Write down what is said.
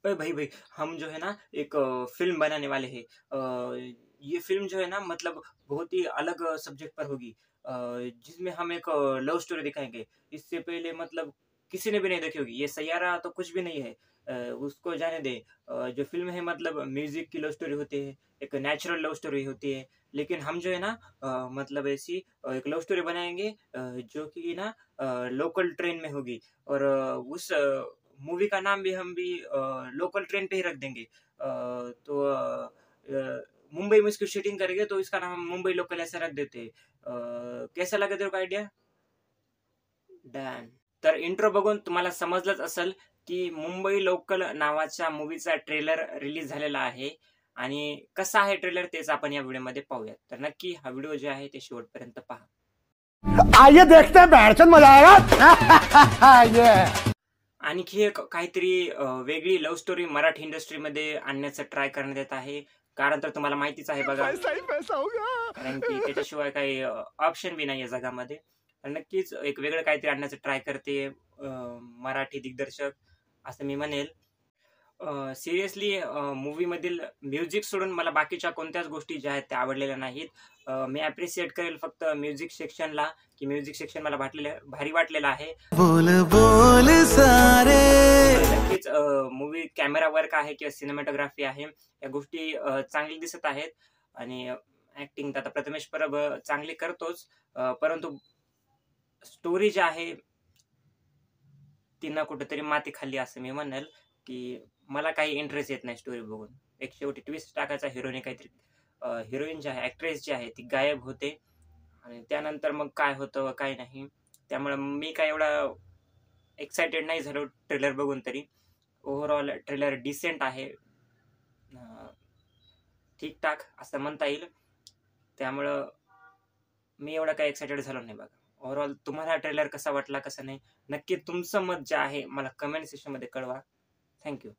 अरे भाई भाई, हम जो है ना एक फ़िल्म बनाने वाले हैं। ये फ़िल्म जो है ना मतलब बहुत ही अलग सब्जेक्ट पर होगी। जिसमें हम एक लव स्टोरी दिखाएँगे। इससे पहले मतलब किसी ने भी नहीं देखी होगी। ये सैयारा तो कुछ भी नहीं है। उसको जाने दें। जो फ़िल्म है मतलब म्यूज़िक की लव स्टोरी होती है, एक नेचुरल लव स्टोरी होती है। लेकिन हम जो है ना मतलब ऐसी एक लव स्टोरी बनाएँगे जो कि ना लोकल ट्रेन में होगी और उस मूवी का नाम भी हम भी लोकल ट्रेन पे ही रख देंगे। तो मुंबई में इसकी शूटिंग करेंगे तो इसका नाम हम मुंबई लोकल ऐसा रख देते हैं। कैसा लगा तेरे को आयडिया? डन. तर इंट्रो बघून तुम्हाला समजलंच असेल, की मुंबई लोकल नावाच्या मूव्हीचा ट्रेलर रिलीज झालेला आहे आणि कसा आहे ट्रेलर तेच आपण या व्हिडिओमध्ये पाहूयात. तर नक्की हा व्हिडिओ जे आहे ते शेवटपर्यंत पहा. आइए देखते हैं बैठचंद मजा आएगा ये आणखी एक काहीतरी वेगळी लव्ह स्टोरी मराठी इंडस्ट्रीमध्ये आणण्याचा ट्राय करण्यात येत आहे. कारण तर तुम्हाला माहितीच आहे बघा. पैसा ही पैसा होगा कारण की त्याच्याशिवाय काही ऑप्शन बी नाहीये जगामध्ये. तर नक्कीच एक वेगळं काहीतरी आणण्याचा ट्राय करते मराठी दिग्दर्शक असं मी म्हणेल. सिरियसली मूव्हीमधील म्युझिक सोडून मला बाकीच्या कोणत्याच गोष्टी ज्या आहेत त्या आवडलेल्या नाहीत. मी ॲप्रिशिएट करेल फक्त म्युझिक सेक्शनला, की म्युझिक सेक्शन मला भारी वाटलेलं आहे. बोल बोल सारे नक्कीच मूव्ही कॅमेरा वर्क आहे किंवा सिनेमॅटोग्राफी आहे, या गोष्टी चांगली दिसत आहेत आणि ॲक्टिंग तर आता प्रथमेश परब चांगली करतोच. परंतु स्टोरी जी आहे, ती ना कुठेतरी माती खाल्ली असं मी म्हणेल, की मला काही इंटरेस्ट येत नाही स्टोरी बघून. एक शेवटी ट्विस्ट टाकायचा हिरोने काहीतरी हिरोईन जी आहे, ॲक्ट्रेस जी आहे ती गायब होते आणि त्यानंतर मग काय होतं, काय नाही. त्यामुळे मी काय एवढा एक्साइटेड नाही झालो ट्रेलर बघून तरी. ओव्हरऑल ट्रेलर डिसेंट आहे. अ, ठीक-ठाक असं म्हणता येईल. त्यामुळं मी एवढा काही एक्साइटेड झालो नाही बघा. ओव्हरऑल तुम्हाला ट्रेलर कसा वाटला, कसा नाही? नक्की तुमचं मत जे आहे मला कमेंट सेक्शनमध्ये कळवा. Thank you.